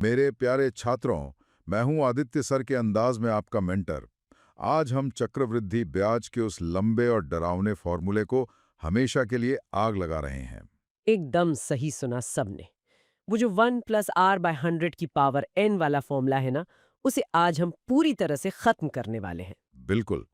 मेरे प्यारे छात्रों, मैं हूं आदित्य सर के अंदाज में आपका मेंटर। आज हम चक्रवृद्धि ब्याज के उस लंबे और डरावने फॉर्मूले को हमेशा के लिए आग लगा रहे हैं। एकदम सही सुना सबने। वो जो 1+r/100 की पावर n वाला फॉर्मूला है ना, उसे आज हम पूरी तरह से खत्म करने वाले हैं। बिल्कुल।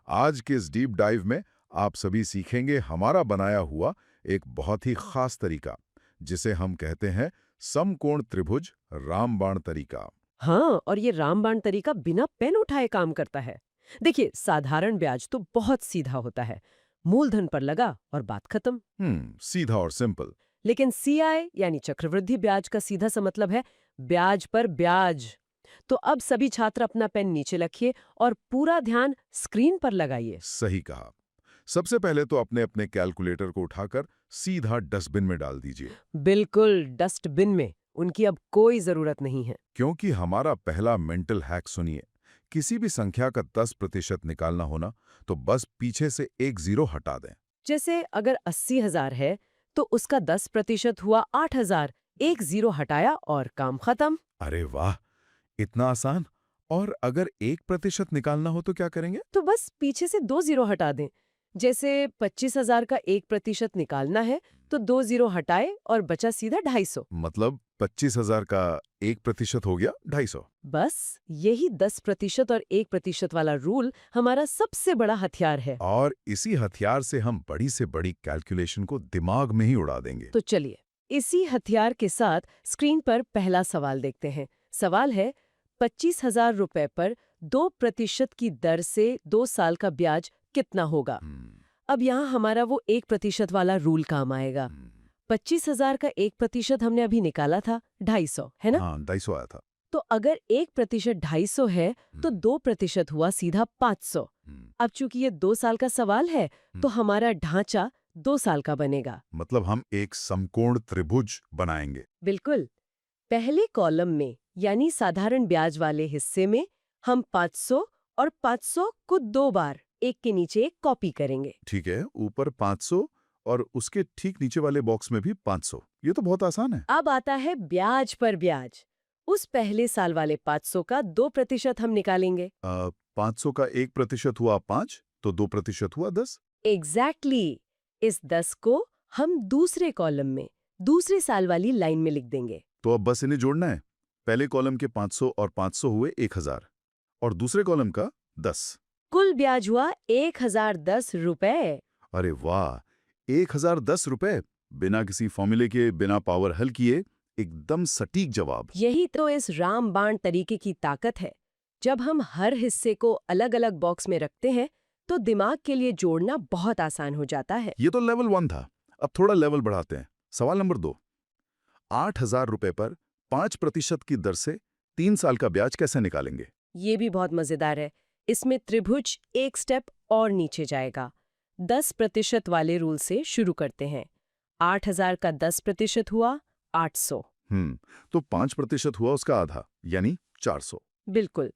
आज के इस डीप डाइव में आप सभी सीखेंगे हमारा बनाया हुआ एक बहुत ही खास तरीका, जिसे हम कहते हैं समकोण त्रिभुज रामबाण तरीका। हाँ, और ये रामबाण तरीका बिना पेन उठाए काम करता है। देखिए, साधारण ब्याज तो बहुत सीधा होता है, मूलधन पर लगा और बात खत्म। सीधा और सिंपल। लेकिन CI यानी चक्रवृद्धि ब्याज का सीधा सा मतलब है ब्याज पर ब्याज। तो अब सभी छात्र अपना पेन नीचे रखिए और पूरा ध्यान स्क्रीन पर लगाइए। सही कहा। सबसे पहले तो अपने अपने कैलकुलेटर को उठाकर सीधा डस्टबिन में डाल दीजिए। बिल्कुल डस्टबिन में, उनकी अब कोई जरूरत नहीं है। क्योंकि हमारा पहला मेंटल हैक सुनिए। किसी भी संख्या का 10% निकालना होना तो बस पीछे से एक जीरो हटा दें। जैसे अगर 80,000 है तो उसका 10% हुआ 8,000। एक जीरो हटाया और काम खत्म। अरे वाह, इतना आसान। और अगर 1% निकालना हो तो क्या करेंगे? तो बस पीछे से 2 जीरो हटा दें। जैसे 25,000 का 1% निकालना है तो 2 जीरो हटाए और बचा सीधा 250। मतलब 25,000 का 1% हो गया 250। बस यही 10% और 1% वाला रूल हमारा सबसे बड़ा हथियार है। और इसी हथियार से हम बड़ी से बड़ी कैलकुलेशन को दिमाग में ही उड़ा देंगे। तो चलिए, इसी हथियार के साथ स्क्रीन पर पहला सवाल देखते हैं। सवाल है, 25,000 रुपए पर 2% की दर से 2 साल का ब्याज कितना होगा? हम्म, अब यहाँ हमारा वो 1% वाला रूल काम आएगा। हम्म, 25,000 का 1% हमने अभी निकाला था 250, है ना? हाँ, 250 आया था। तो अगर 1% 250 है तो 2% हुआ सीधा 500। हम्म, अब चूंकि ये 2 साल का सवाल है तो हमारा ढांचा 2 साल का बनेगा। मतलब हम एक समकोण त्रिभुज बनाएंगे। बिल्कुल। पहले कॉलम में यानी साधारण ब्याज वाले हिस्से में हम 500 और 500 को 2 बार एक के नीचे एक कॉपी करेंगे। ठीक है, ऊपर 500 और उसके ठीक नीचे वाले बॉक्स में भी 500। ये तो बहुत आसान है। अब आता है ब्याज पर ब्याज। उस पहले साल वाले 500 का 2% हम निकालेंगे। 500 का 1% हुआ 5, तो 2% हुआ 10। एग्जैक्टली। इस 10 को हम दूसरे कॉलम में दूसरे साल वाली लाइन में लिख देंगे। तो अब बस इन्हें जोड़ना है। पहले कॉलम के 500 और 500 हुए 1000 और दूसरे कॉलम का 10। कुल ब्याज हुआ 1,010 रुपए। अरे वाह, 1010 रुपए। बिना किसी फॉर्मूले के, बिना पावर हल किए, एकदम सटीक जवाब। यही तो इस रामबाण तरीके की ताकत है। जब हम हर हिस्से को अलग अलग बॉक्स में रखते हैं तो दिमाग के लिए जोड़ना बहुत आसान हो जाता है। ये तो लेवल 1 था। अब थोड़ा लेवल बढ़ाते हैं। सवाल नंबर 2। 8,000 रुपए पर 5% की दर से 3 साल का ब्याज कैसे निकालेंगे? ये भी बहुत मजेदार है। इसमें त्रिभुज एक स्टेप और नीचे जाएगा। 10% वाले रूल से शुरू करते हैं। 8,000 का 10% हुआ 800। तो 5% हुआ उसका आधा, यानी 400। बिल्कुल।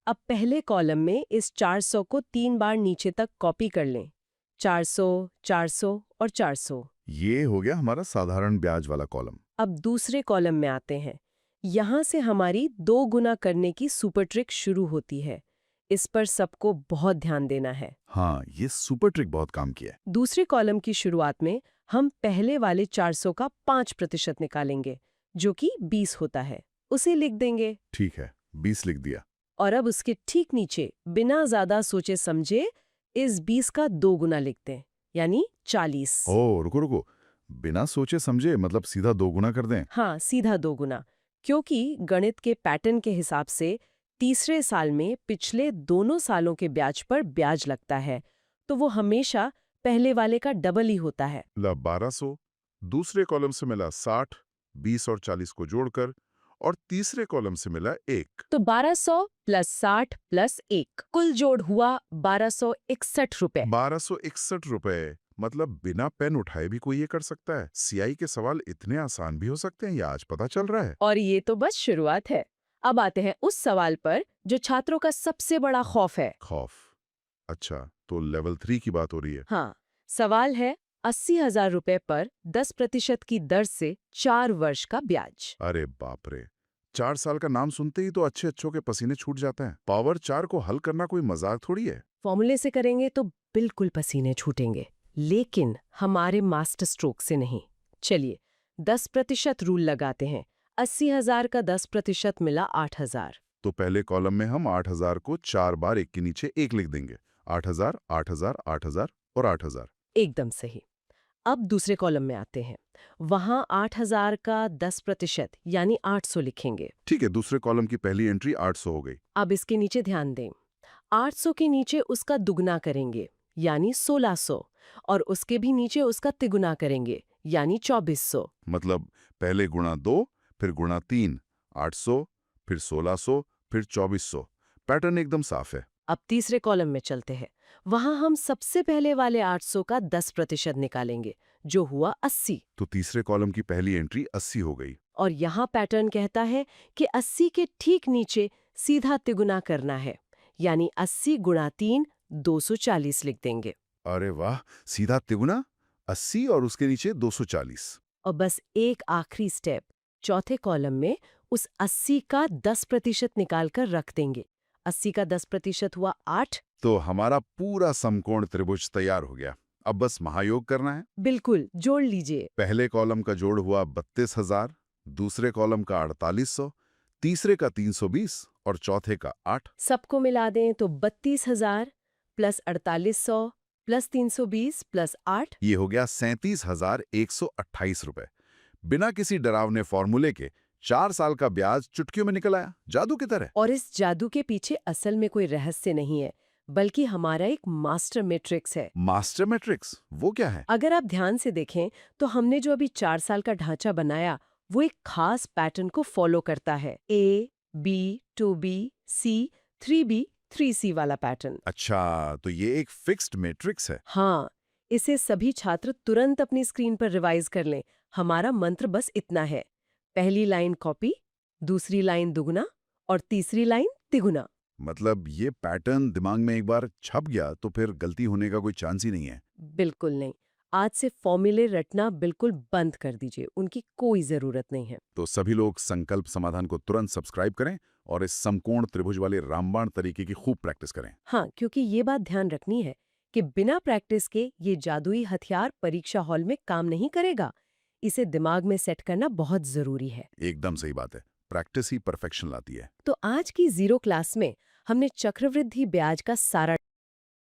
अब पहले कॉलम में इस 400 को 3 बार नीचे तक कॉपी कर लें। 400, 400 और 400। ये हो गया हमारा साधारण ब्याज वाला कॉलम। अब दूसरे कॉलम में आते हैं। यहाँ से हमारी 2 गुना करने की सुपर ट्रिक शुरू होती है। इस पर सबको बहुत ध्यान देना है। हाँ, ये सुपर ट्रिक बहुत काम किया है। दूसरे कॉलम की शुरुआत में हम पहले वाले 400 का 5% निकालेंगे, जो कि 20 होता है। उसे लिख देंगे। ठीक है, 20 लिख दिया। और अब उसके ठीक नीचे बिना ज्यादा सोचे समझे इस 20 का 2 गुना लिखते हैं, यानी 40। ओह, रुको रुको। बिना सोचे समझे मतलब सीधा 2 गुना कर दें? हाँ, सीधा 2 गुना। क्योंकि गणित के पैटर्न के हिसाब से तीसरे साल में पिछले दोनों सालों के ब्याज पर ब्याज लगता है, तो वो हमेशा पहले वाले का डबल ही होता है। ला 1200, दूसरे कॉलम से मिला 60, 20 और 40 को जोड़कर, और तीसरे कॉलम से मिला 1। तो 1200 प्लस 60 प्लस 1 कुल जोड़ हुआ 1261 रुपए। 1261 रुपए। मतलब बिना पेन उठाए भी कोई ये कर सकता है। सीआई के सवाल इतने आसान भी हो सकते हैं, ये आज पता चल रहा है। और ये तो बस शुरुआत है। अब आते हैं उस सवाल पर जो छात्रों का सबसे बड़ा खौफ है। खौफ? अच्छा, तो लेवल 3 की बात हो रही है। हाँ, सवाल है 80,000 रुपए पर 10% की दर से 4 वर्ष का ब्याज। अरे बाप रे, 4 साल का नाम सुनते ही तो अच्छे अच्छों के पसीने छूट जाते हैं। पावर 4 को हल करना कोई मजाक थोड़ी है। फॉर्मूले से करेंगे तो बिल्कुल पसीने छूटेंगे, लेकिन हमारे मास्टर स्ट्रोक से नहीं। चलिए 10% रूल लगाते हैं। 80,000 का 10% मिला 8,000। तो पहले कॉलम में हम 8,000 को 4 बार एक के नीचे एक लिख देंगे। 8,000, 8,000, 8,000 और 8,000। एकदम सही। अब दूसरे कॉलम में आते हैं। वहां 8,000 का 10% यानी 800 लिखेंगे। ठीक है, दूसरे कॉलम की पहली एंट्री 800 हो गई। अब इसके नीचे ध्यान दें। 800 के नीचे उसका दुगना करेंगे, यानी 1,600, और उसके भी नीचे उसका तिगुना करेंगे, यानी 2,400। मतलब पहले गुणा 2, फिर गुणा 3, 800, फिर 1,600, फिर 2,400। पैटर्न एकदम साफ है। अब तीसरे कॉलम में चलते हैं। वहां हम सबसे पहले वाले 800 का 10% निकालेंगे, जो हुआ 80। तो तीसरे कॉलम की पहली एंट्री 80 हो गई। और यहाँ पैटर्न कहता है कि 80 के ठीक नीचे सीधा तिगुना करना है, यानी 80 गुणा 3 240 लिख देंगे। अरे वाह, सीधा तिगुना 80 और उसके नीचे 240। और बस एक आखिरी स्टेप, चौथे कॉलम में उस 80 का 10% निकाल कर रख देंगे। 80 का 10% हुआ 8। तो हमारा पूरा समकोण त्रिभुज तैयार हो गया। अब बस महायोग करना है। बिल्कुल, जोड़ लीजिए। पहले कॉलम का जोड़ हुआ 32,000, दूसरे कॉलम का 4,800, तीसरे का 320 और चौथे का 8। सबको मिला दें तो 32,000 प्लस 4,800 प्लस 320 प्लस 8। ये हो गया 37,128 रुपए। बिना किसी डरावने फॉर्मूले के 4 साल का ब्याज चुटकियों में निकल आया, जादू की तरह। और इस जादू के पीछे असल में कोई रहस्य नहीं है, बल्कि हमारा एक मास्टर मैट्रिक्स है। मास्टर मैट्रिक्स वो क्या है? अगर आप ध्यान से देखें तो हमने जो अभी 4 साल का ढांचा बनाया, वो एक खास पैटर्न को फॉलो करता है। A, B, 2B, C, 3B, 3C वाला पैटर्न। अच्छा, तो ये एक फिक्स्ड मैट्रिक्स है। हाँ, इसे सभी छात्र तुरंत अपनी स्क्रीन पर रिवाइज कर लें। हमारा मंत्र बस इतना है: पहली लाइन कॉपी, दूसरी लाइन दुगुना और तीसरी लाइन तिगुना। मतलब ये पैटर्न दिमाग में एक बार छप गया तो फिर गलती होने का कोई चांस ही नहीं है। बिल्कुल नहीं। आज से फॉर्मूले रटना बिल्कुल बंद कर दीजिए, उनकी कोई जरूरत नहीं है। तो सभी लोग संकल्प समाधान को तुरंत सब्सक्राइब करें और इस समकोण त्रिभुज वाले रामबाण तरीके की खूब प्रैक्टिस करें। हाँ, क्योंकि ये बात ध्यान रखनी है कि बिना प्रैक्टिस के ये जादुई हथियार परीक्षा हॉल में काम नहीं करेगा। इसे दिमाग में सेट करना बहुत जरूरी है। एकदम सही बात है, प्रैक्टिस ही परफेक्शन लाती है। तो आज की जीरो क्लास में हमने चक्रवृद्धि ब्याज का सारा